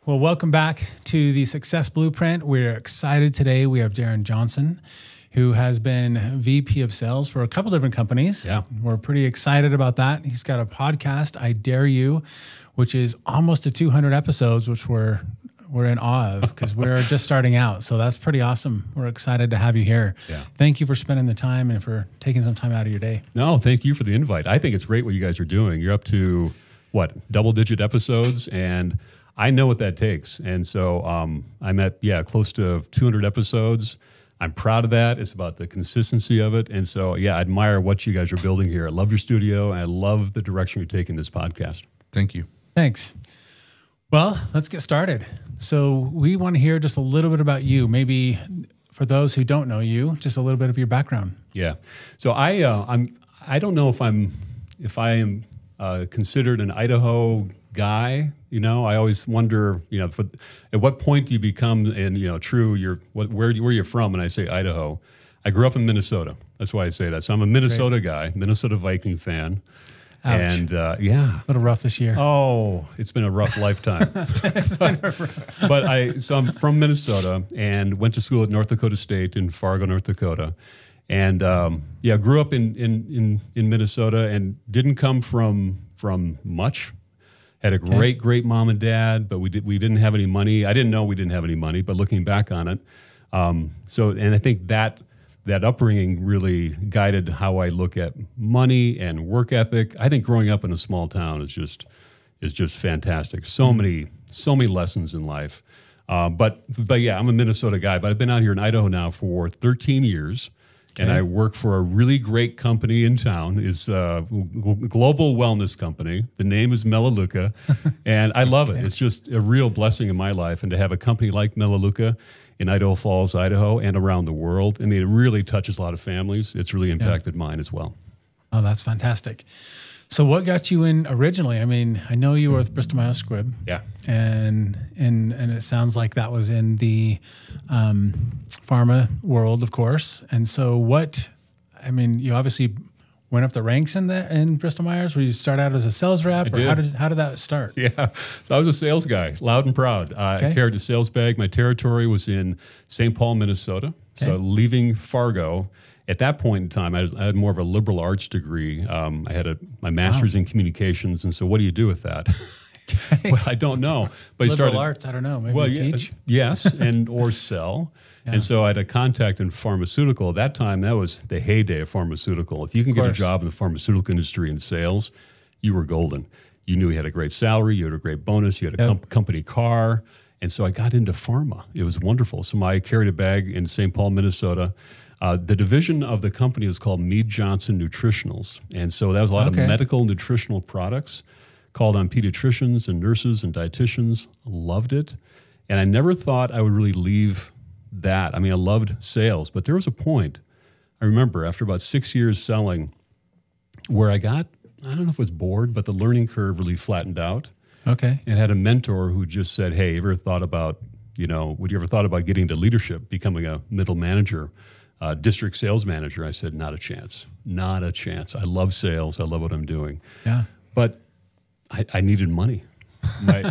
Well, welcome back to the Success Blueprint. We're excited today. We have Darrin Johnson, who has been VP of Sales for a couple different companies. Yeah. We're pretty excited about that. He's got a podcast, I Dare You, which is almost to 200 episodes, which we're in awe of because we're just starting out. So that's pretty awesome. We're excited to have you here. Yeah. Thank you for spending the time and for taking some time out of your day. No, thank you for the invite. I think it's great what you guys are doing. You're up to, double-digit episodes, and I know what that takes. And so I'm at, close to 200 episodes. I'm proud of that. It's about the consistency of it. And so, I admire what you guys are building here. I love your studio, and I love the direction you're taking this podcast. Thank you. Thanks. Well, let's get started. So we want to hear just a little bit about you. Maybe for those who don't know you, just a little bit of your background. Yeah. So I don't know if I am considered an Idaho guy. I always wonder, at what point do you become, where you're from? And I say Idaho. I grew up in Minnesota. That's why I say that. So I'm a Minnesota guy, Minnesota Viking fan. Ouch. And a little rough this year. Oh, it's been a rough lifetime. So I'm from Minnesota and went to school at North Dakota State in Fargo, North Dakota. And grew up in Minnesota and didn't come from much. Had a great mom and dad, but we didn't have any money. I didn't know we didn't have any money, but looking back on it, and I think that upbringing really guided how I look at money and work ethic. I think growing up in a small town is just fantastic. So many lessons in life. But I'm a Minnesota guy, but I've been out here in Idaho now for 13 years. And I work for a really great company in town. It's a global wellness company. The name is Melaleuca, and I love it. It's just a real blessing in my life. And to have a company like Melaleuca in Idaho Falls, Idaho, and around the world, I mean, it really touches a lot of families. It's really impacted mine as well. Oh, that's fantastic. So what got you in originally? I mean, I know you were with Bristol Myers Squibb. Yeah. And it sounds like that was in the pharma world, of course. And so you obviously went up the ranks in Bristol Myers. Where you start out as a sales rep, or how did that start? Yeah. So I was a sales guy, loud and proud. I carried a sales bag. My territory was in St. Paul, Minnesota. Okay. So leaving Fargo, at that point in time, I had more of a liberal arts degree. I had my master's in communications, and so what do you do with that? Well, I don't know. But liberal arts, I don't know. Maybe teach? Yes, or sell. Yeah. And so I had a contact in pharmaceutical. At that time, that was the heyday of pharmaceutical. If you can get a job in the pharmaceutical industry in sales, you were golden. You knew you had a great salary, you had a great bonus, you had a company car. And so I got into pharma. It was wonderful. So I carried a bag in St. Paul, Minnesota. The division of the company was called Mead Johnson Nutritionals. And so that was a lot of medical nutritional products. Called on pediatricians and nurses and dietitians. Loved it. And I never thought I would really leave that. I mean, I loved sales, but there was a point, I remember after about 6 years selling, where I don't know if it was bored, but the learning curve really flattened out. Okay. And had a mentor who just said, hey, would you ever thought about getting to leadership, becoming a middle manager? District sales manager? I said, not a chance. Not a chance. I love sales. I love what I'm doing. Yeah. But I needed money.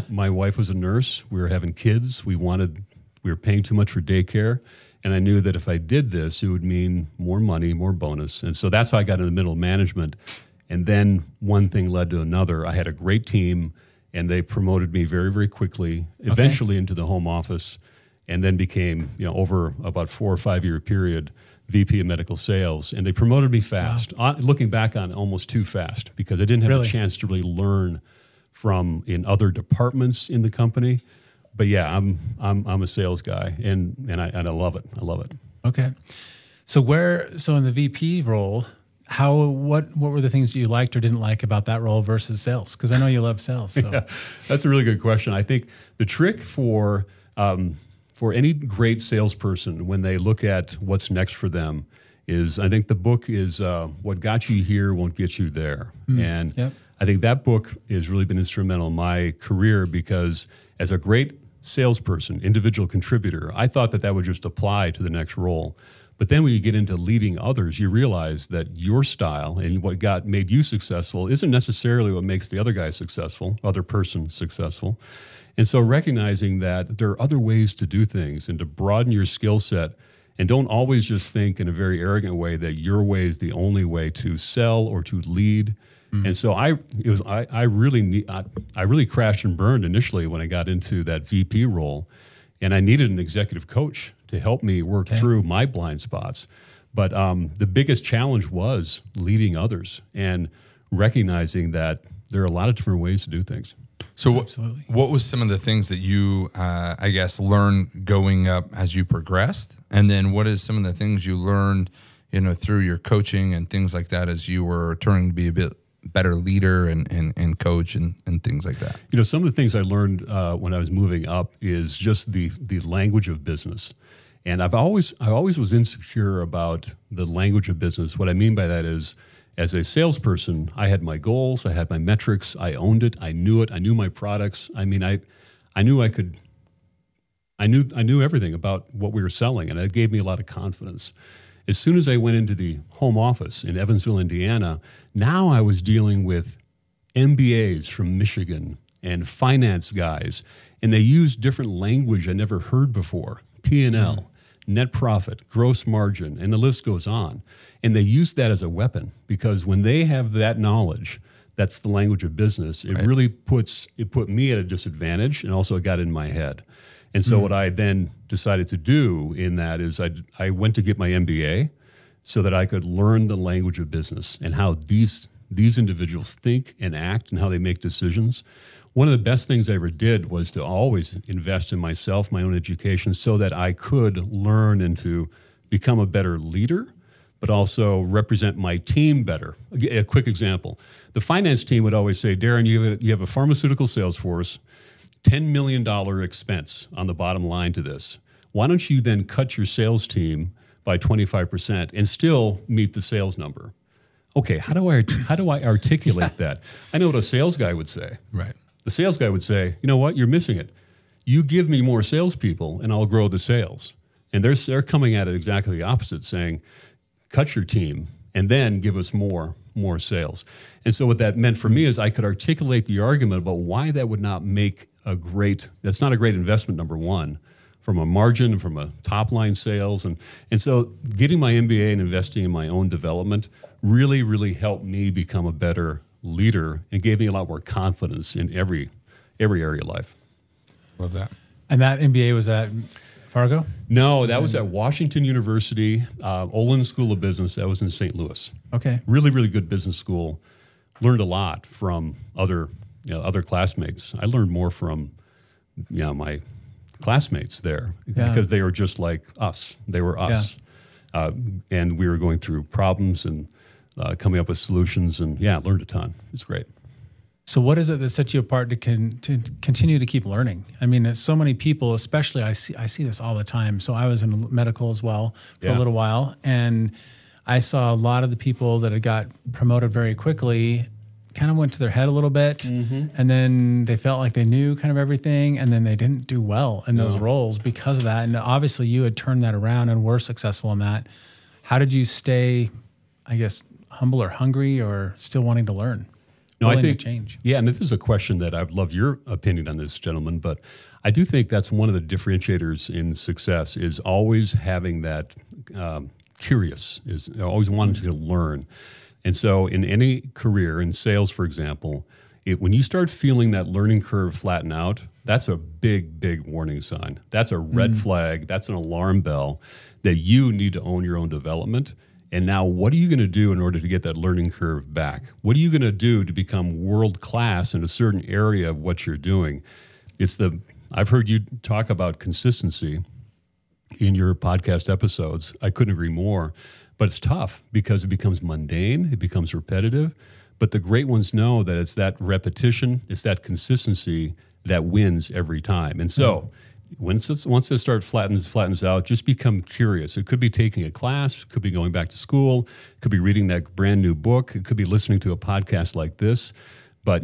My wife was a nurse. We were having kids. We were paying too much for daycare. And I knew that if I did this, it would mean more money, more bonus. And so that's how I got into middle management. And then one thing led to another. I had a great team, and they promoted me very, very quickly, eventually into the home office, and then became, over about 4 or 5 year period, VP of medical sales. And they promoted me fast. Wow. Looking back on, almost too fast, because I didn't have a chance to really learn from in other departments in the company. But yeah, I'm a sales guy, and I love it. I love it. Okay. So in the VP role, what were the things that you liked or didn't like about that role versus sales? Because I know you love sales. So. Yeah, that's a really good question. I think the trick for any great salesperson when they look at what's next for them is, I think the book is What Got You Here Won't Get You There. And I think that book has really been instrumental in my career, because as a great salesperson, individual contributor, I thought that would just apply to the next role. But then when you get into leading others, you realize that your style and what made you successful isn't necessarily what makes the other guy successful, other person successful. And so recognizing that there are other ways to do things and to broaden your skill set, and don't always just think in a very arrogant way that your way is the only way to sell or to lead. And so I really crashed and burned initially when I got into that VP role, and I needed an executive coach to help me work through my blind spots. But the biggest challenge was leading others and recognizing that there are a lot of different ways to do things. So what was some of the things that you, I guess, learned going up as you progressed? And then what is some of the things you learned, through your coaching and things like that as you were turning to be a bit better leader and coach and things like that? Some of the things I learned when I was moving up is just the language of business. And I always was insecure about the language of business. What I mean by that is, as a salesperson, I had my goals, I had my metrics, I owned it, I knew my products. I mean, I knew everything about what we were selling, and it gave me a lot of confidence. As soon as I went into the home office in Evansville, Indiana, now I was dealing with MBAs from Michigan and finance guys, and they used different language I never heard before, P&L, net profit, gross margin, and the list goes on. And they use that as a weapon, because when they have that knowledge, that's the language of business, it really put me at a disadvantage, and also it got in my head. And so what I then decided to do in that is I went to get my MBA so that I could learn the language of business and how these individuals think and act and how they make decisions. One of the best things I ever did was to always invest in myself, my own education, so that I could learn and to become a better leader, but also represent my team better. A quick example. The finance team would always say, Darrin, you have a pharmaceutical sales force, $10 million expense on the bottom line to this. Why don't you then cut your sales team by 25% and still meet the sales number? Okay, how do I articulate that? I know what a sales guy would say. Right. The sales guy would say, you know what, you're missing it. You give me more salespeople and I'll grow the sales. And they're coming at it exactly the opposite, saying, cut your team and then give us more sales. And so what that meant for me is I could articulate the argument about why that would not make that's not a great investment, number one, from a margin, from a top line sales. And so getting my MBA and investing in my own development really, really helped me become a better leader and gave me a lot more confidence in every area of life. Love that. And that MBA was at Fargo? No, that was at Washington University, Olin School of Business. That was in St. Louis. Okay. Really, really good business school. Learned a lot from other classmates. I learned more from my classmates there because they were just like us. They were us. And we were going through problems and coming up with solutions, and learned a ton. It's great. So what is it that sets you apart to continue to keep learning? I mean, there's so many people, especially I see this all the time. So I was in medical as well for a little while, and I saw a lot of the people that had got promoted very quickly kind of went to their head a little bit, and then they felt like they knew kind of everything, and then they didn't do well in those roles because of that. And obviously you had turned that around and were successful in that. How did you stay, I guess, humble or hungry or still wanting to learn? No, I think change. Yeah, and this is a question that I'd love your opinion on this, gentlemen, but I do think that's one of the differentiators in success is always having that curious, is always wanting to learn. And so in any career, in sales, for example, when you start feeling that learning curve flatten out, that's a big, big warning sign. That's a red flag. That's an alarm bell that you need to own your own development. And now what are you going to do in order to get that learning curve back? What are you going to do to become world-class in a certain area of what you're doing? I've heard you talk about consistency in your podcast episodes. I couldn't agree more. But it's tough because it becomes mundane, it becomes repetitive. But the great ones know that it's that repetition, it's that consistency that wins every time. And so once it flattens out, just become curious. It could be taking a class, it could be going back to school, it could be reading that brand new book, it could be listening to a podcast like this. But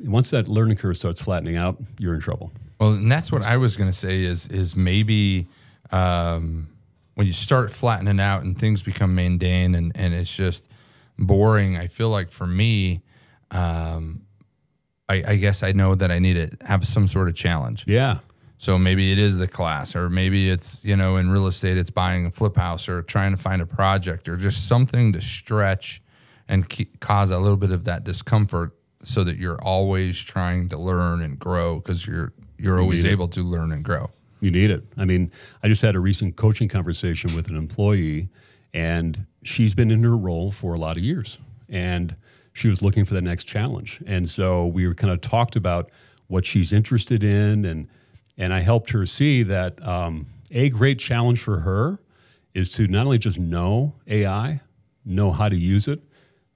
once that learning curve starts flattening out, you're in trouble. Well, and that's what I was going to say is maybe when you start flattening out and things become mundane and it's just boring, I feel like for me, I guess I know that I need to have some sort of challenge. Yeah. So maybe it is the class, or maybe it's, you know, in real estate, it's buying a flip house or trying to find a project or just something to stretch and cause a little bit of that discomfort so that you're always trying to learn and grow, because you're always able to learn and grow. You need it. I mean, I just had a recent coaching conversation with an employee, and she's been in her role for a lot of years, and she was looking for the next challenge. And so we were kind of talked about what she's interested in, and I helped her see that a great challenge for her is to not only just know AI, know how to use it,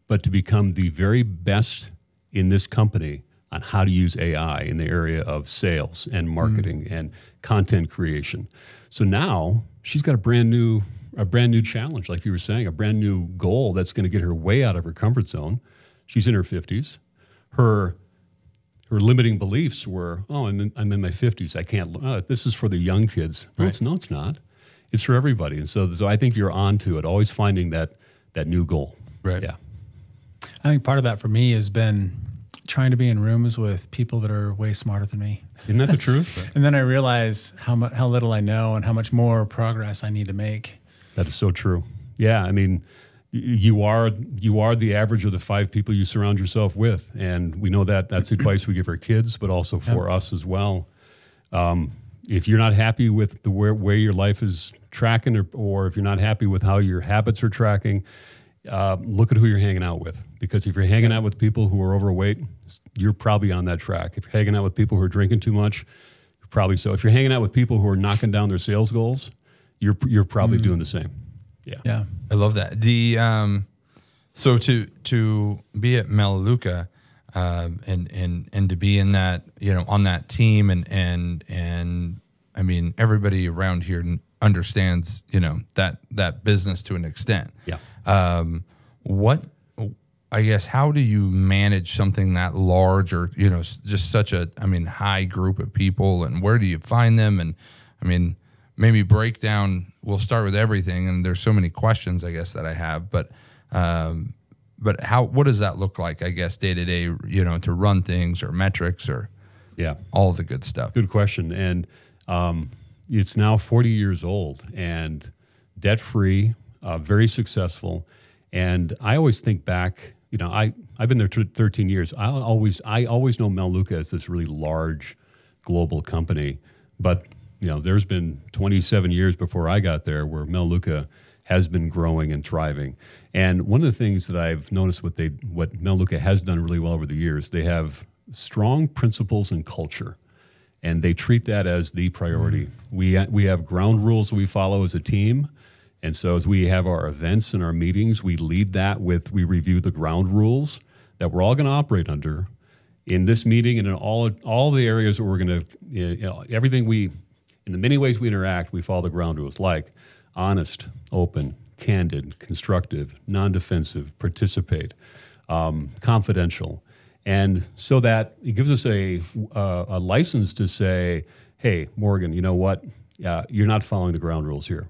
but to become the very best in this company on how to use AI in the area of sales and marketing and content creation. So now she's got a brand new challenge, like you were saying, a brand new goal that's going to get her way out of her comfort zone. She's in her 50s. Her limiting beliefs were, oh, I'm in my 50s. I can't. This is for the young kids. No, Right. it's not. It's for everybody. And so I think you're on to it. Always finding that new goal. Right. Yeah. I think part of that for me has been trying to be in rooms with people that are way smarter than me. Isn't that the truth? And then I realize how little I know and how much more progress I need to make. That is so true. Yeah. I mean, you are the average of the 5 people you surround yourself with, and we know that that's advice we give our kids, but also for us as well. If you're not happy with the way your life is tracking, or if you're not happy with how your habits are tracking, look at who you're hanging out with. Because if you're hanging out with people who are overweight, you're probably on that track. If you're hanging out with people who are drinking too much, probably so. If you're hanging out with people who are knocking down their sales goals, you're probably doing the same. Yeah. Yeah. I love that. So to be at Melaleuca, and to be in that, you know, on that team, and I mean, everybody around here understands, you know, that business to an extent. Yeah. I guess, how do you manage something that large, or, you know, just such a, I mean, high group of people, and where do you find them? And I mean, maybe break down, we'll start with everything, and there's so many questions, I guess, that I have, but what does that look like, I guess, day to day, you know, to run things, or metrics, or all the good stuff? Good question. And it's now 40 years old and debt-free, very successful. And I always think back, you know, I've been there 13 years. I always know Melaleuca as this really large global company, but you know, there's been 27 years before I got there where Melaleuca has been growing and thriving. And one of the things that I've noticed what Melaleuca has done really well over the years, they have strong principles and culture, and they treat that as the priority. We have ground rules we follow as a team. And so as we have our events and our meetings, we lead that with, we review the ground rules that we're all going to operate under in this meeting, and in all the areas where we're going to, you know, everything in the many ways we interact, we follow the ground rules, like honest, open, candid, constructive, non-defensive, participate, confidential. And so that it gives us a license to say, hey, Morgan, you know what? You're not following the ground rules here.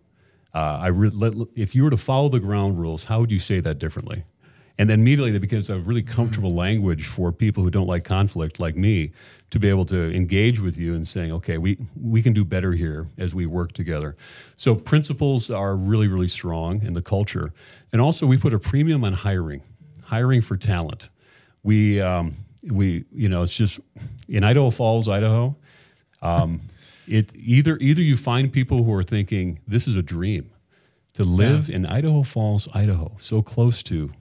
If you were to follow the ground rules, how would you say that differently? And then immediately that becomes a really comfortable language for people who don't like conflict, like me, to be able to engage with you and saying, okay, we can do better here as we work together. So principles are really, really strong in the culture. And also we put a premium on hiring for talent. We you know, it's just in Idaho Falls, Idaho, either you find people who are thinking this is a dream to live in Idaho Falls, Idaho, so close to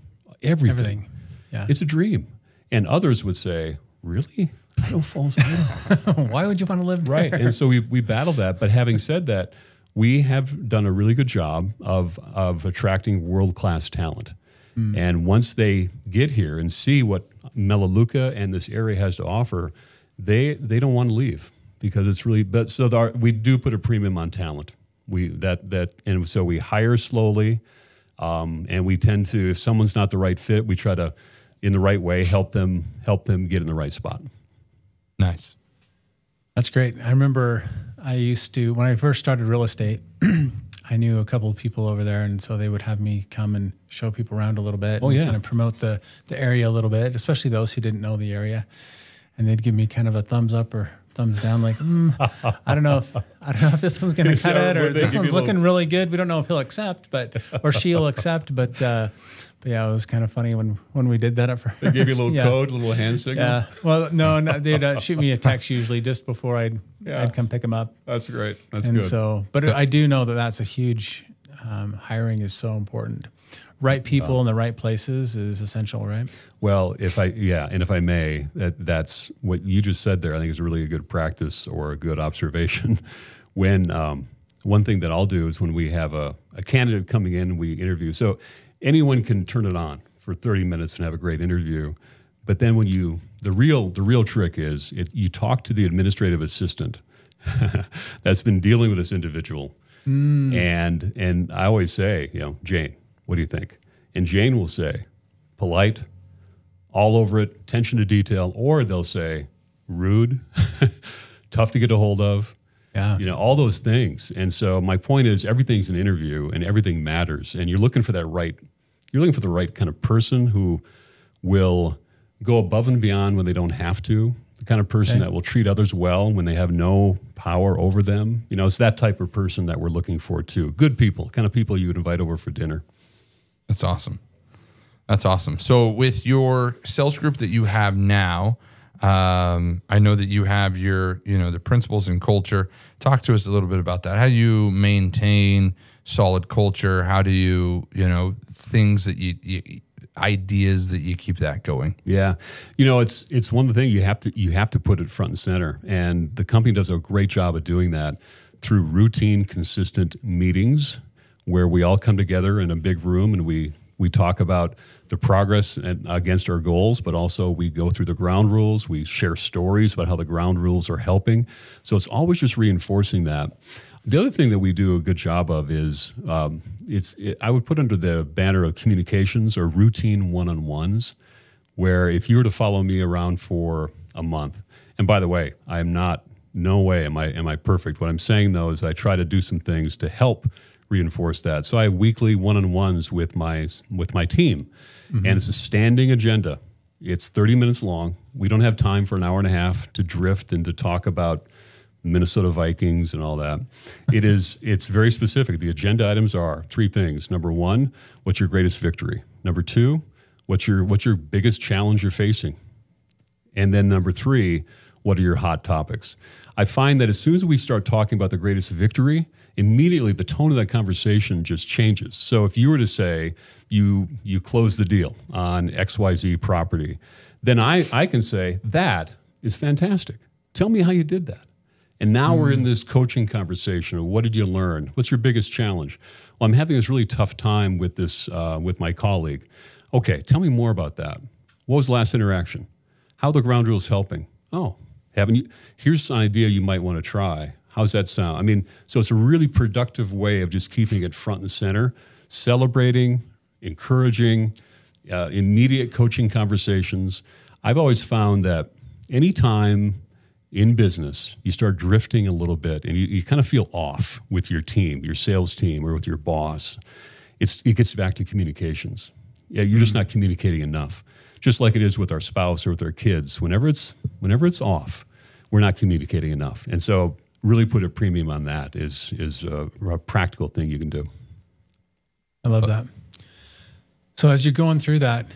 everything. Yeah. It's a dream. And others would say, really? Idaho Falls, Idaho? Why would you want to live there? Right. And so we battle that. But having said that, we have done a really good job of attracting world-class talent. And once they get here and see what Melaleuca and this area has to offer, they don't want to leave, because it's really, but so we do put a premium on talent. And so we hire slowly, and we tend to, if someone's not the right fit, we try to, in the right way, help them get in the right spot. Nice. That's great. I remember when I first started real estate, I knew a couple of people over there, and so they would have me come and show people around a little bit. Oh, yeah. And kind of promote the area a little bit, especially those who didn't know the area. and they'd give me kind of a thumbs up or thumbs down, like, I don't know if this one's going to cut it, or this one's looking really good. We don't know if he'll accept, or she'll accept, but yeah, it was kind of funny when we did that at first. They gave you a little code, a little hand signal? Yeah. Well, no, they'd shoot me a text usually just before I'd come pick them up. That's great. That's and good. So, but I do know that that's a huge, hiring is so important. Right people in the right places is essential, right? Well, if I may, that's what you just said there. I think is really a good practice or a good observation. When one thing that I'll do is when we have a candidate coming in and we interview. So anyone can turn it on for 30 minutes and have a great interview. But then when the real trick is you talk to the administrative assistant that's been dealing with this individual. And I always say, Jane, what do you think? And Jane will say, polite, all over it, attention to detail, or they'll say, rude, tough to get a hold of, all those things. And so my point is everything's an interview and everything matters. And you're looking for the right kind of person who will go above and beyond when they don't have to, the kind of person that will treat others well when they have no power over them. It's that type of person that we're looking for too. Good people, kind of people you would invite over for dinner. That's awesome. That's awesome. So with your sales group that you have now, I know that you have your, the principles and culture. Talk to us a little bit about that. How do you maintain solid culture? How do you, things that ideas that you keep that going? Yeah. It's one of the things you have to put it front and center. And the company does a great job of doing that through routine, consistent meetings where we all come together in a big room and we talk about the progress against our goals, but also we go through the ground rules. We share stories about how the ground rules are helping. So it's always just reinforcing that. The other thing that we do a good job of is I would put under the banner of communications or routine one-on-ones, where if you were to follow me around for a month, and by the way, no way am I perfect. What I'm saying though is I try to do some things to help reinforce that. So I have weekly one-on-ones with my team, and it's a standing agenda. It's 30 minutes long. We don't have time for an hour and a half to drift and to talk about Minnesota Vikings and all that. It's very specific. The agenda items are 3 things. Number 1, what's your greatest victory? Number 2, what's your biggest challenge you're facing? And then number 3, what are your hot topics? I find that as soon as we start talking about the greatest victory, immediately the tone of that conversation just changes. So if you were to say you close the deal on XYZ property, then I can say, that is fantastic. Tell me how you did that. And now we're in this coaching conversation of what did you learn? What's your biggest challenge? Well, I'm having this really tough time with this with my colleague. Okay, tell me more about that. What was the last interaction? How are the ground rules helping? Oh, haven't you? Here's an idea you might want to try. How's that sound? I mean, so it's a really productive way of just keeping it front and center, celebrating, encouraging, immediate coaching conversations. I've always found that anytime in business you start drifting a little bit and you kind of feel off with your team, your sales team, or with your boss, it gets back to communications. Yeah, you're just not communicating enough. Just like it is with our spouse or with our kids. Whenever it's off, we're not communicating enough. And so really put a premium on that is a practical thing you can do. I love that. So as you're going through that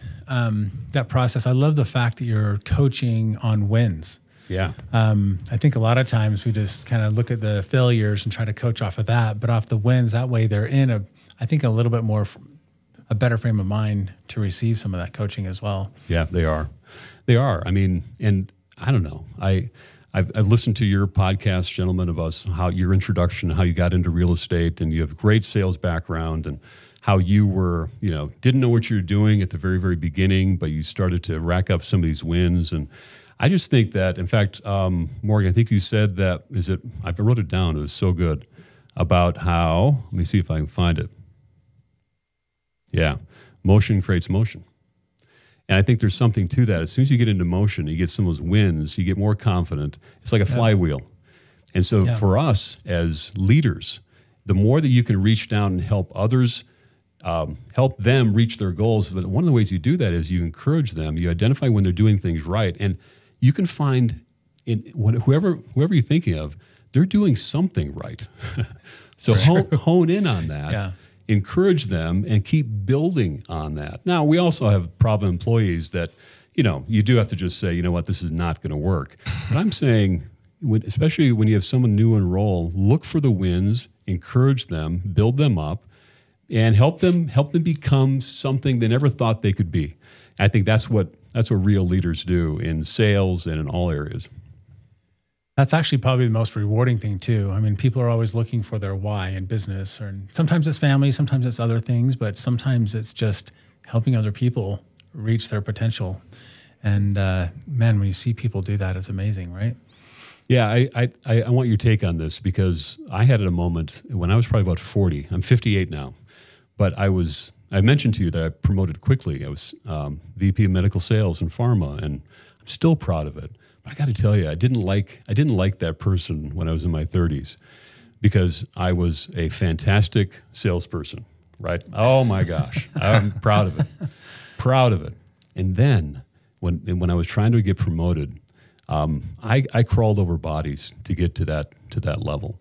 process, I love the fact that you're coaching on wins. Yeah. I think a lot of times we just kind of look at the failures and try to coach off of that, but off the wins, that way they're in a little bit more, a better frame of mind to receive some of that coaching as well. Yeah, they are. I mean, and I don't know. I've listened to your podcast, gentlemen, about how your introduction, how you got into real estate, and you have a great sales background, and how you were, didn't know what you were doing at the very, very beginning, but you started to rack up some of these wins. And I just think that, in fact, Morgan, I think you said that, I wrote it down, it was so good, about how, let me see if I can find it. Yeah, motion creates motion. And I think there's something to that. As soon as you get into motion, you get some of those wins, you get more confident. It's like a flywheel. And so for us as leaders, the more that you can reach down and help others, help them reach their goals. But one of the ways you do that is you encourage them. You identify when they're doing things right. And you can find whoever you're thinking of, they're doing something right. So hone in on that. Yeah. Encourage them and keep building on that. Now, we also have problem employees that, you do have to just say, you know what, this is not going to work. But I'm saying, especially when you have someone new in a role, look for the wins, encourage them, build them up, and help them become something they never thought they could be. I think that's what real leaders do in sales and in all areas. That's actually probably the most rewarding thing too. I mean, people are always looking for their why in business, or sometimes it's family, sometimes it's other things, but sometimes it's just helping other people reach their potential. And man, when you see people do that, it's amazing, right? Yeah, I want your take on this, because I had a moment when I was probably about 40. I'm 58 now, but I mentioned to you that I promoted quickly. I was VP of Medical Sales in Pharma, and I'm still proud of it. But I got to tell you, I didn't like that person when I was in my 30s, because I was a fantastic salesperson, right? Oh my gosh, I'm proud of it. And then when I was trying to get promoted, I crawled over bodies to get to that level.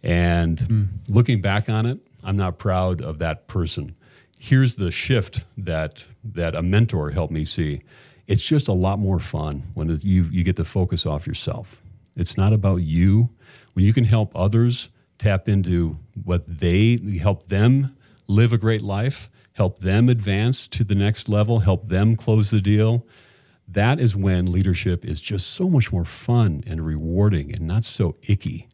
And looking back on it, I'm not proud of that person. Here's the shift that a mentor helped me see. It's just a lot more fun when you get the focus off yourself. It's not about you. When you can help others tap into help them live a great life, help them advance to the next level, help them close the deal, that is when leadership is just so much more fun and rewarding and not so icky.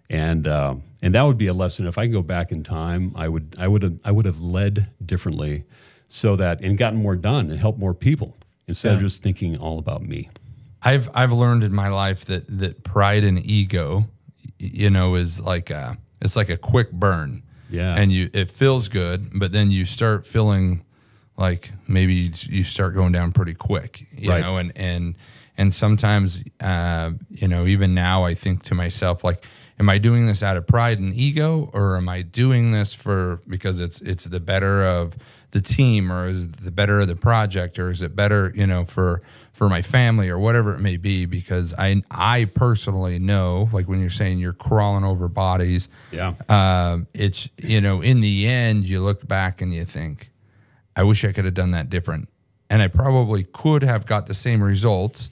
And that would be a lesson. If I can go back in time, I would have led differently, and gotten more done and helped more people instead of just thinking all about me. I've learned in my life that pride and ego, is it's like a quick burn. Yeah. And it feels good, but then you start feeling like maybe you start going down pretty quick, you know, and sometimes, even now I think to myself, like, am I doing this out of pride and ego, or am I doing this because it's the better of the team, or is it the better of the project, or is it better, for my family, or whatever it may be? Because I personally know, like when you're saying you're crawling over bodies, it's, in the end, you look back and you think, I wish I could have done that different. And I probably could have got the same results,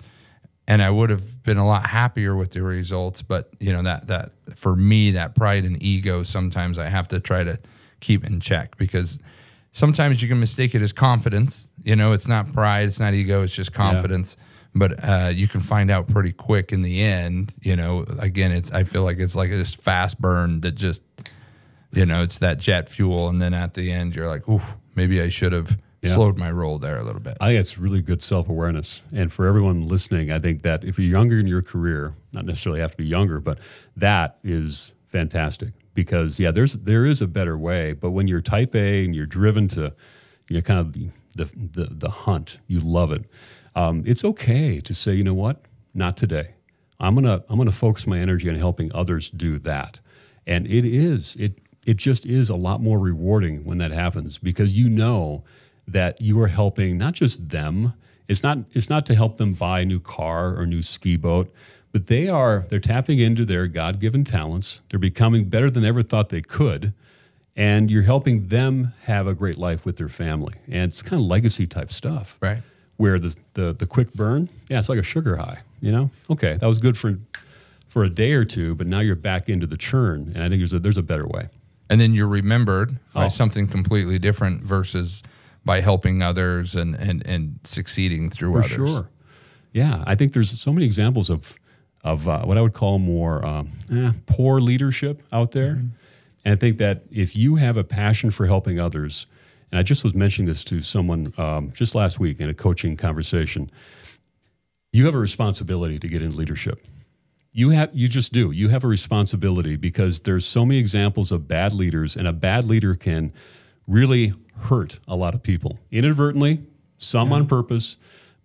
and I would have been a lot happier with the results. But, that for me, that pride and ego, sometimes I have to try to keep in check, because sometimes you can mistake it as confidence. It's not pride, it's not ego, it's just confidence. Yeah. But you can find out pretty quick in the end, again, I feel like it's like this fast burn that just, it's that jet fuel. And then at the end, you're like, ooh, maybe I should have slowed my roll there a little bit. I think it's really good self-awareness. And for everyone listening, I think that if you're younger in your career, not necessarily have to be younger, but that is fantastic, because there is a better way. But when you're type A and you're driven to, kind of the hunt, you love it. It's okay to say, you know what, not today. I'm gonna focus my energy on helping others do that. And it just is a lot more rewarding when that happens, because that you are helping not just them. It's not to help them buy a new car or a new ski boat, but they're tapping into their God-given talents. They're becoming better than they ever thought they could, and you're helping them have a great life with their family. And it's kind of legacy type stuff, right? Where the quick burn, it's like a sugar high. Okay, that was good for a day or two, but now you're back into the churn, and I think there's a better way. And then you're remembered by something completely different versus by helping others and succeeding through others. For sure. Yeah, I think there's so many examples of what I would call more poor leadership out there. Mm-hmm. And I think that if you have a passion for helping others, and I just was mentioning this to someone just last week in a coaching conversation, you have a responsibility to get into leadership. You just do. You have a responsibility, because there's so many examples of bad leaders, and a bad leader can really hurt a lot of people inadvertently, some on purpose.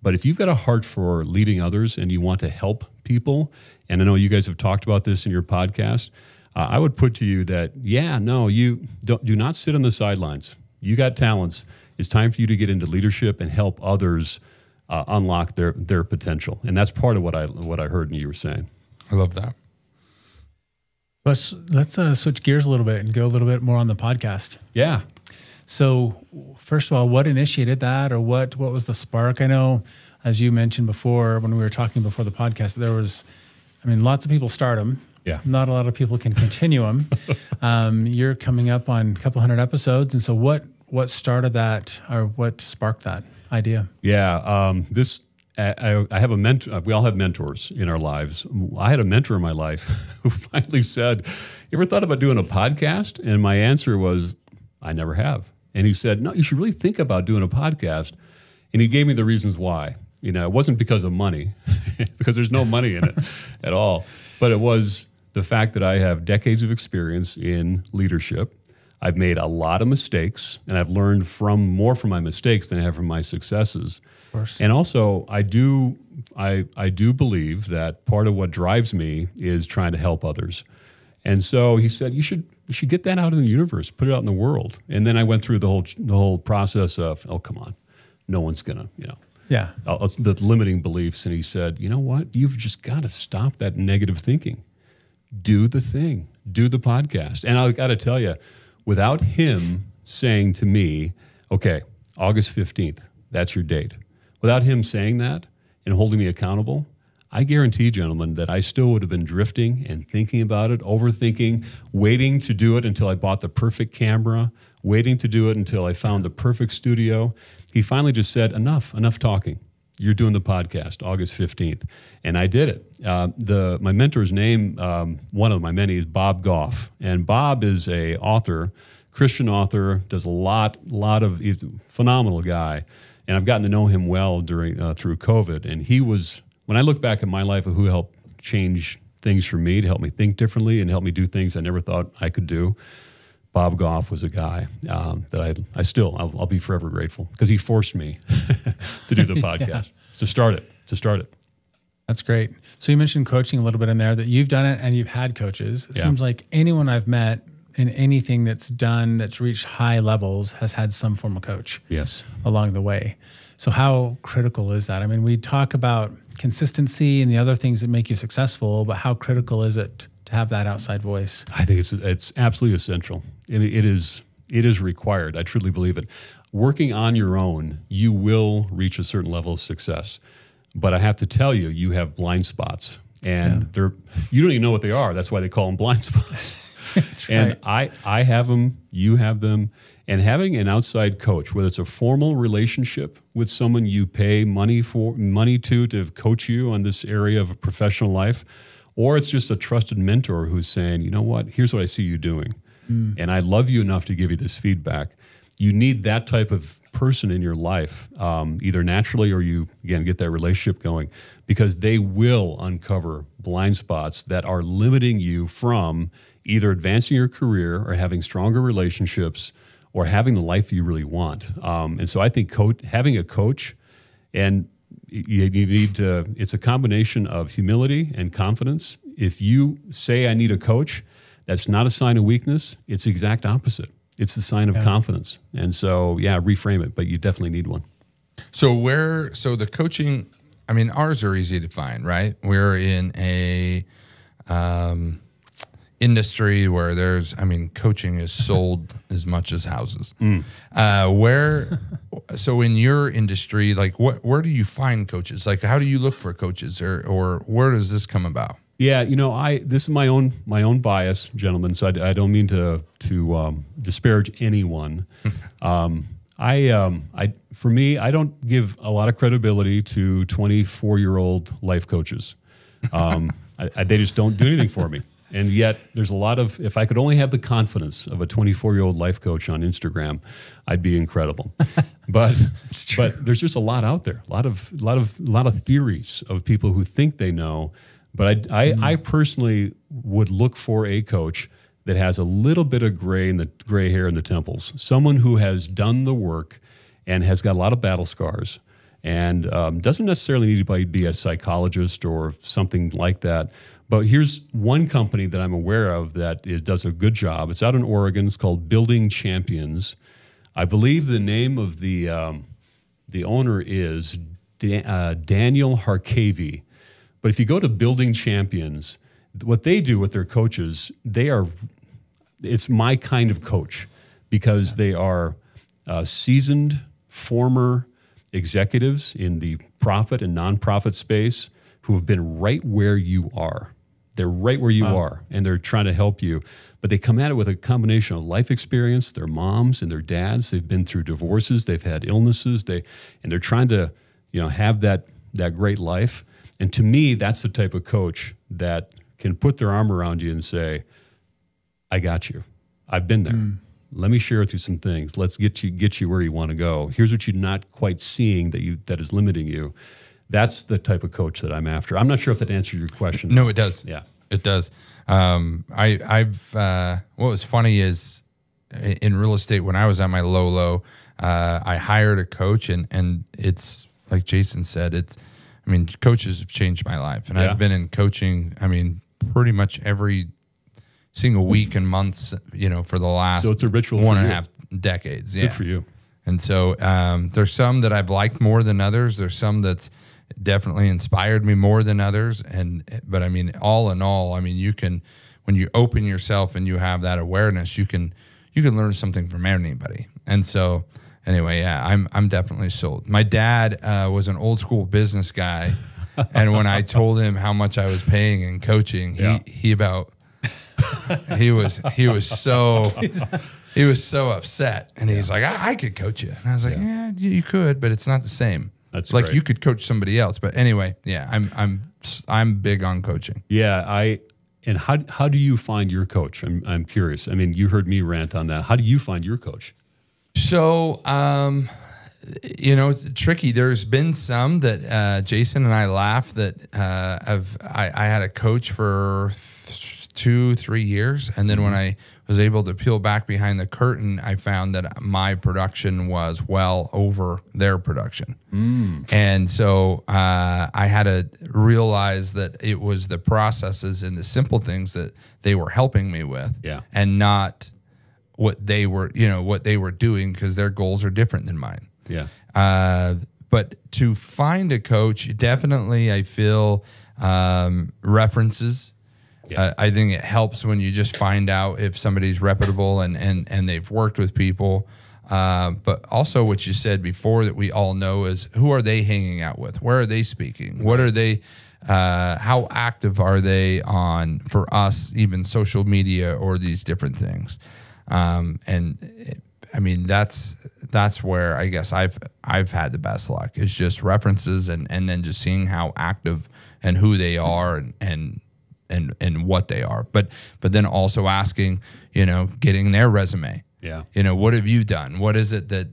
But if you've got a heart for leading others and you want to help people, and I know you guys have talked about this in your podcast, I would put to you that, you do not sit on the sidelines. You got talents. It's time for you to get into leadership and help others unlock their potential. And that's part of what I heard you were saying. I love that. Let's switch gears a little bit and go a little bit more on the podcast. Yeah. So first of all, what initiated that, or what was the spark? I know, as you mentioned before, when we were talking before the podcast, there was, lots of people start them. Yeah. Not a lot of people can continue them. You're coming up on a couple hundred episodes. And so what started that, or what sparked that idea? Yeah. I have a mentor. We all have mentors in our lives. I had a mentor in my life who finally said, "You ever thought about doing a podcast?" And my answer was, "I never have." And he said, "No, you should really think about doing a podcast." And he gave me the reasons why. It wasn't because of money, because there's no money in it at all. But it was the fact that I have decades of experience in leadership. I've made a lot of mistakes, and I've learned more from my mistakes than I have from my successes. Of course. And also, I do believe that part of what drives me is trying to help others. And so he said, you should get that out in the universe, put it out in the world. And then I went through the whole process of, oh, come on, no one's gonna, Yeah. the limiting beliefs. And he said, you know what? You've just got to stop that negative thinking. Do the thing. Do the podcast. And I got to tell you, without him saying to me, okay, August 15th, that's your date. Without him saying that and holding me accountable, I guarantee, gentlemen, that I still would have been drifting and thinking about it, overthinking, waiting to do it until I bought the perfect camera, waiting to do it until I found the perfect studio. He finally just said, enough talking. You're doing the podcast, August 15th. And I did it. My mentor's name, one of my many, is Bob Goff. And Bob is a author, Christian author, does a lot of, he's a phenomenal guy. And I've gotten to know him well through COVID. And he was, when I look back at my life of who helped change things for me, to help me think differently and help me do things I never thought I could do, Bob Goff was a guy that I'll be forever grateful, because he forced me to do the podcast, yeah. to start it. That's great. So you mentioned coaching a little bit in there, that you've done it and you've had coaches. It seems like anyone I've met in anything that's reached high levels has had some form of coach. Yes. Along the way. So how critical is that? We talk about consistency and the other things that make you successful, but how critical is it to have that outside voice? I think it's absolutely essential. It is required. I truly believe it. Working on your own, you will reach a certain level of success. But I have to tell you, you have blind spots, and you don't even know what they are. That's why they call them blind spots. That's and right. I have them, you have them, and having an outside coach, whether it's a formal relationship with someone you pay money to coach you on this area of a professional life, or it's just a trusted mentor who's saying, you know what, here's what I see you doing, and I love you enough to give you this feedback. You need that type of person in your life, either naturally or you, again, get that relationship going, because they will uncover blind spots that are limiting you from either advancing your career or having stronger relationships or having the life you really want. And so I think having a coach, and you need to, it's a combination of humility and confidence. If you say, I need a coach, that's not a sign of weakness. It's the exact opposite. It's the sign of confidence. And so, reframe it, but you definitely need one. So the coaching, ours are easy to find, right? We're in a industry where there's, coaching is sold as much as houses. So in your industry, where do you find coaches? How do you look for coaches, or where does this come about? Yeah, this is my own bias, gentlemen. So I don't mean to disparage anyone. For me, I don't give a lot of credibility to 24-year-old life coaches. They just don't do anything for me. And yet there's a lot of, if I could only have the confidence of a 24-year-old life coach on Instagram, I'd be incredible. But there's just a lot out there, a lot of theories of people who think they know. But I personally would look for a coach that has a little bit of gray hair in the temples, someone who has done the work and has got a lot of battle scars, and doesn't necessarily need to be a psychologist or something like that. But here's one company that I'm aware of that does a good job. It's out in Oregon. It's called Building Champions. I believe the name of the owner is Daniel Harkavy. But if you go to Building Champions, what they do with their coaches, it's my kind of coach, because they are seasoned former executives in the profit and nonprofit space who have been right where you are. They're right where you are, and they're trying to help you. But they come at it with a combination of life experience. Their moms and their dads, they've been through divorces, they've had illnesses, and they're trying to, have that great life. And to me, that's the type of coach that can put their arm around you and say, I got you. I've been there. Let me share with you some things. Let's get you where you want to go. Here's what you're not quite seeing that is limiting you. That's the type of coach that I'm after. I'm not sure if that answered your question. No, it does. Yeah, it does. What was funny is in real estate, when I was at my low, I hired a coach, and it's like Jason said, coaches have changed my life, and I've been in coaching, pretty much every single week and months, for the last so it's a ritual 1.5 decades. Yeah. Good for you. And so there's some that I've liked more than others. There's some that's definitely inspired me more than others. But all in all, you can, when you open yourself and you have that awareness, you can learn something from anybody. And so anyway, yeah, I'm definitely sold. My dad was an old school business guy. And when I told him how much I was paying in coaching, he was so upset, and he's like, I could coach you. And I was like, yeah, you could, but it's not the same. That's like great. You could coach somebody else. But anyway, yeah, I'm big on coaching. Yeah, and how do you find your coach? I'm curious. You heard me rant on that. How do you find your coach? So, it's tricky. There's been some that Jason and I laugh that I had a coach for 2-3 years, and then when I was able to peel back behind the curtain, I found that my production was well over their production. And so I had to realize that it was the processes and the simple things that they were helping me with, and not what they were doing, because their goals are different than mine. But to find a coach, definitely I feel references. I think it helps when you just find out if somebody's reputable and they've worked with people. But also what you said before that we all know is, who are they hanging out with? Where are they speaking? What are they, how active are they on, for us, even social media or these different things? That's where I guess I've had the best luck, is just references and then just seeing how active and who they are and what they are, but then also asking, getting their resume. What have you done? What is it that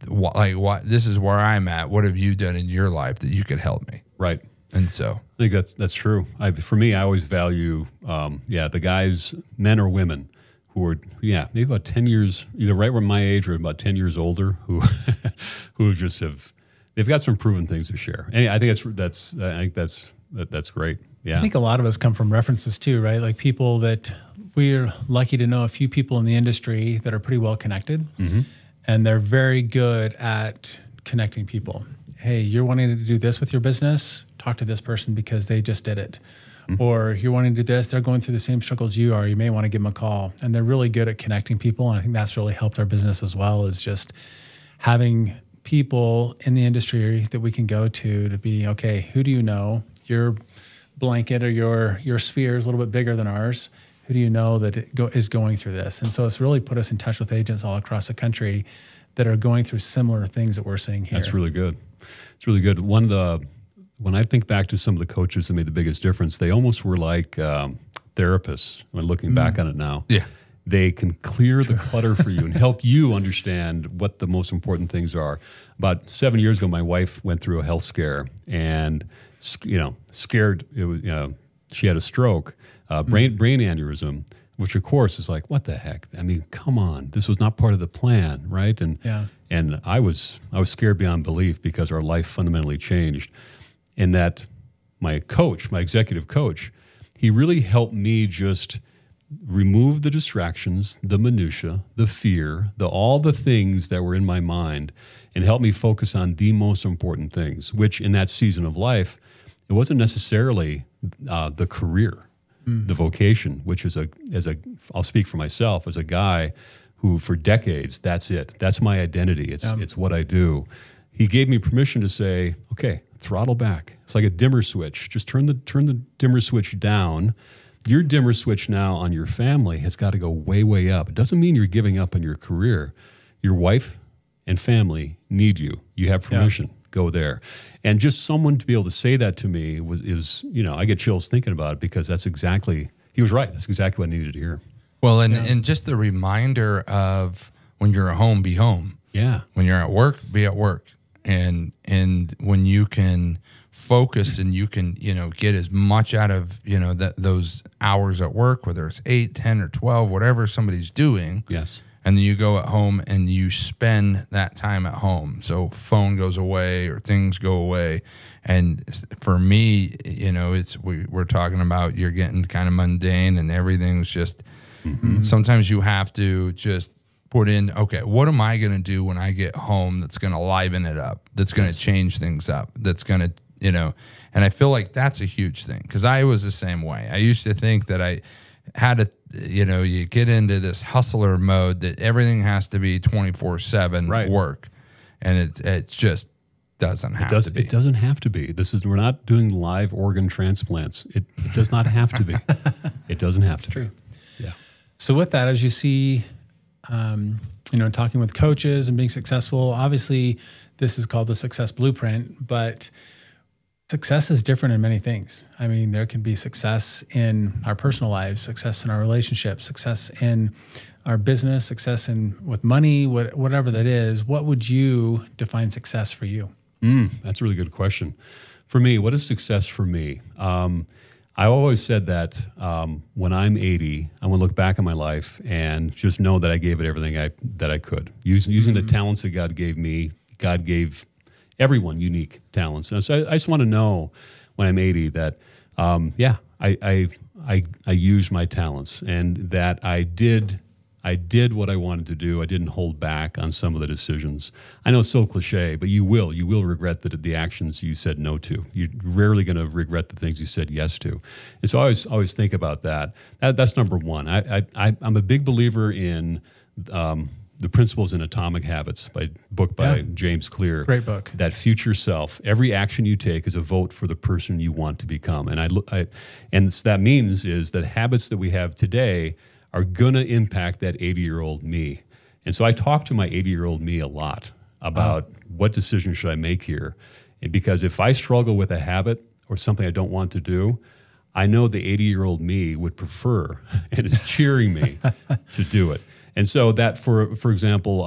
what this is where I'm at. What have you done in your life that you could help me? Right. And so I think that's true. For me, I always value the guys, men or women, who are maybe about 10 years either right where my age or about 10 years older, who just they've got some proven things to share. And I think that's great. Yeah. I think a lot of us come from references too, right? Like people that we're lucky to know a few people in the industry that are pretty well connected, and they're very good at connecting people. Hey, you're wanting to do this with your business? Talk to this person because they just did it. Or you're wanting to do this, they're going through the same struggles you are. You may want to give them a call. And they're really good at connecting people. And I think that's really helped our business as well, is just having people in the industry that we can go to be, okay, who do you know? Your blanket or your sphere is a little bit bigger than ours. Who do you know that is going through this? And so it's really put us in touch with agents all across the country that are going through similar things that we're seeing here. That's really good. It's really good. When I think back to some of the coaches that made the biggest difference, they almost were like therapists. When looking back on it now, they can clear the clutter for you and help you understand what the most important things are. About 7 years ago, my wife went through a health scare and scared. It was she had a stroke, brain aneurysm, which of course is like, what the heck? Come on, this was not part of the plan, right? And I was scared beyond belief, because our life fundamentally changed. And that my executive coach, he really helped me just remove the distractions, the minutia, the fear, all the things that were in my mind, and helped me focus on the most important things, which in that season of life, it wasn't necessarily the career, the vocation, which I'll speak for myself, as a guy who for decades, that's it. That's my identity. It's what I do. He gave me permission to say, okay, throttle back. It's like a dimmer switch. Just turn the dimmer switch down. Your dimmer switch now on your family has got to go way, way up. It doesn't mean you're giving up on your career. Your wife and family need you. You have permission. Go there. And just someone to be able to say that to me is, I get chills thinking about it, because he was right. That's exactly what I needed to hear. Well, and just the reminder of when you're at home, be home. Yeah. When you're at work, be at work. And when you can focus and you can, get as much out of, those hours at work, whether it's 8, 10, or 12, whatever somebody's doing. Yes. And then you go at home and you spend that time at home. So phone goes away or things go away. And for me, we're talking about you're getting kind of mundane and everything's just, sometimes you have to just put in, okay, what am I going to do when I get home that's going to liven it up, that's going to change things up, that's going to, and I feel like that's a huge thing, because I was the same way. I used to think that I had to, you get into this hustler mode that everything has to be 24/7 work, and it just doesn't have to be. It doesn't have to be. We're not doing live organ transplants. It does not have to be. It doesn't have to be. True. Yeah. So with that, as you see, talking with coaches and being successful, obviously this is called the success blueprint, but success is different in many things. I mean, there can be success in our personal lives, success in our relationships, success in our business, success with money, whatever that is. What would you define success for you? That's a really good question. For me, what is success for me? I always said that when I'm 80, I want to look back on my life and just know that I gave it everything that I could. Using the talents that God gave me. God gave everyone unique talents. And so I just want to know when I'm 80 that, I used my talents, and that I did what I wanted to do. I didn't hold back on some of the decisions. I know it's so cliche, but you will regret the actions you said no to. You're rarely going to regret the things you said yes to. And so I always think about that. That's number one. I'm a big believer in The Principles in Atomic Habits, book by James Clear. Great book. That future self. Every action you take is a vote for the person you want to become. And that means is that habits that we have today are going to impact that 80-year-old me. And so I talk to my 80-year-old me a lot about what decision should I make here. And because if I struggle with a habit or something I don't want to do, I know the 80-year-old me would prefer and is cheering me to do it. And so that, for example,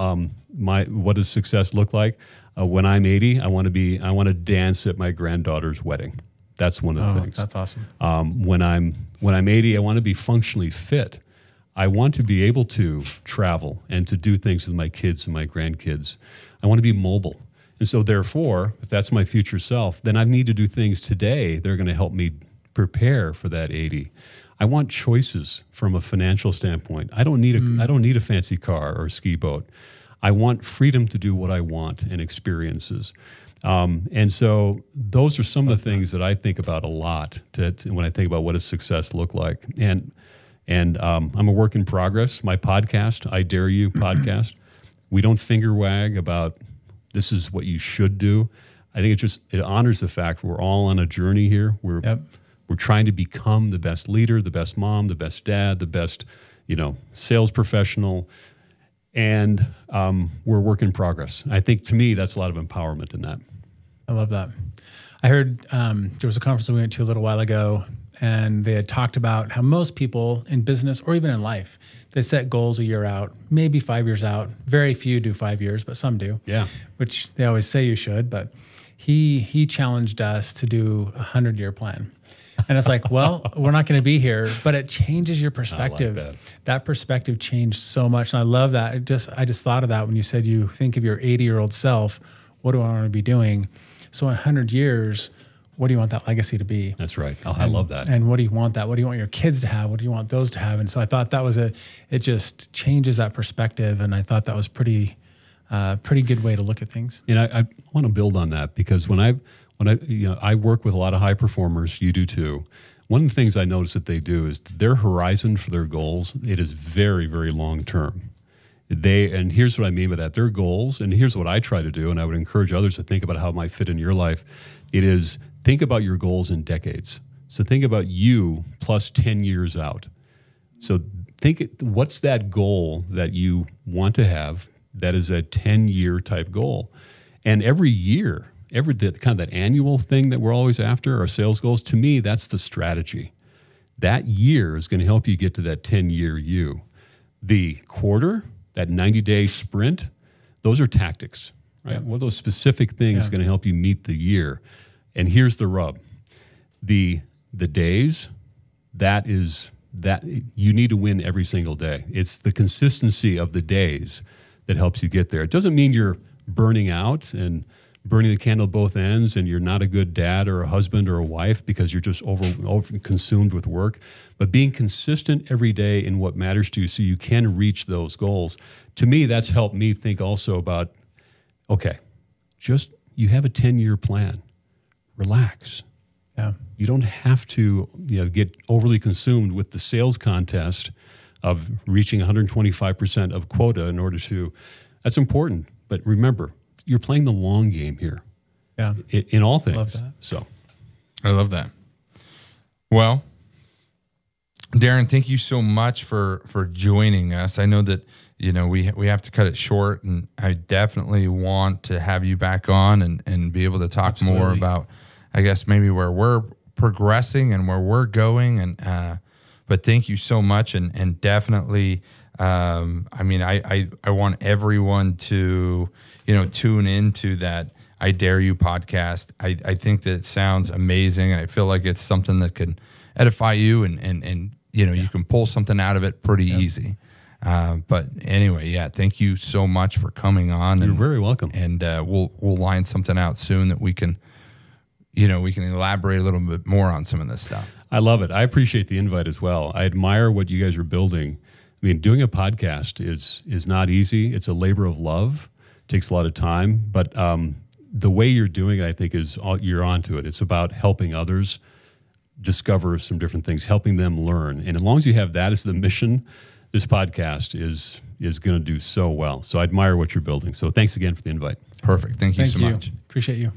what does success look like? When I'm 80, I want to dance at my granddaughter's wedding. That's one of the things. That's awesome. When I'm 80, I want to be functionally fit. I want to be able to travel and to do things with my kids and my grandkids. I want to be mobile. And so therefore, if that's my future self, then I need to do things today that are going to help me prepare for that 80. I want choices from a financial standpoint. I don't need a fancy car or a ski boat. I want freedom to do what I want and experiences. And so those are some of the things that I think about a lot when I think about what does success look like. And I'm a work in progress. My podcast, I Dare You podcast, we don't finger wag about this is what you should do. I think it honors the fact we're all on a journey here. We're trying to become the best leader, the best mom, the best dad, the best, sales professional. And we're a work in progress. I think, to me, that's a lot of empowerment in that. I love that. I heard there was a conference we went to a little while ago, and they had talked about how most people in business or even in life, they set goals a year out, maybe 5 years out. Very few do 5 years, but some do. Yeah. Which they always say you should. But he challenged us to do a 100-year plan. And it's like, well, we're not going to be here, but it changes your perspective. I like that perspective changed so much. And I love that. I just thought of that when you said you think of your 80-year-old self. What do I want to be doing? So in 100 years, what do you want that legacy to be? That's right. I love that. And what do you want that? What do you want your kids to have? What do you want those to have? And so I thought that was it just changes that perspective. And I thought that was pretty pretty good way to look at things. And I want to build on that, because when I work with a lot of high performers, you do too. One of the things I notice that they do is their horizon for their goals, it is very, very long term. And here's what I mean by that. Their goals, and here's what I try to do, and I would encourage others to think about how it might fit in your life. It is, think about your goals in decades. So think about you plus 10 years out. So think, what's that goal that you want to have that is a 10-year type goal? And every year, kind of that annual thing that we're always after, our sales goals, to me, that's the strategy. That year is going to help you get to that 10-year you. The quarter, that 90-day sprint, those are tactics, right? Yeah. What are those specific things going to help you meet the year? And here's the rub. The days, that you need to win every single day. It's the consistency of the days that helps you get there. It doesn't mean you're burning out and burning the candle at both ends and you're not a good dad or a husband or a wife because you're just over consumed with work. But being consistent every day in what matters to you so you can reach those goals. To me, that's helped me think also about, okay, just you have a 10-year plan. Relax. Yeah. You don't have to get overly consumed with the sales contest of reaching 125% of quota in order to, that's important. But remember, you're playing the long game here. Yeah. In all things. Love that. So I love that. Well, Darrin, thank you so much for joining us. I know that, we have to cut it short, and I definitely want to have you back on and be able to talk Absolutely. more about, I guess, maybe where we're progressing and where we're going. And, but thank you so much. And definitely, I want everyone to, tune into that I Dare You podcast. I think that it sounds amazing, and I feel like it's something that could edify you and you can pull something out of it pretty easy. But anyway, thank you so much for coming on. You're very welcome. And we'll line something out soon that we can elaborate a little bit more on some of this stuff. I love it. I appreciate the invite as well. I admire what you guys are building. I mean, doing a podcast is not easy. It's a labor of love. It takes a lot of time. But the way you're doing it, I think, you're onto it. It's about helping others discover some different things, helping them learn. And as long as you have that as the mission, this podcast is going to do so well. So I admire what you're building. So thanks again for the invite. Perfect. Thank you so much. Appreciate you.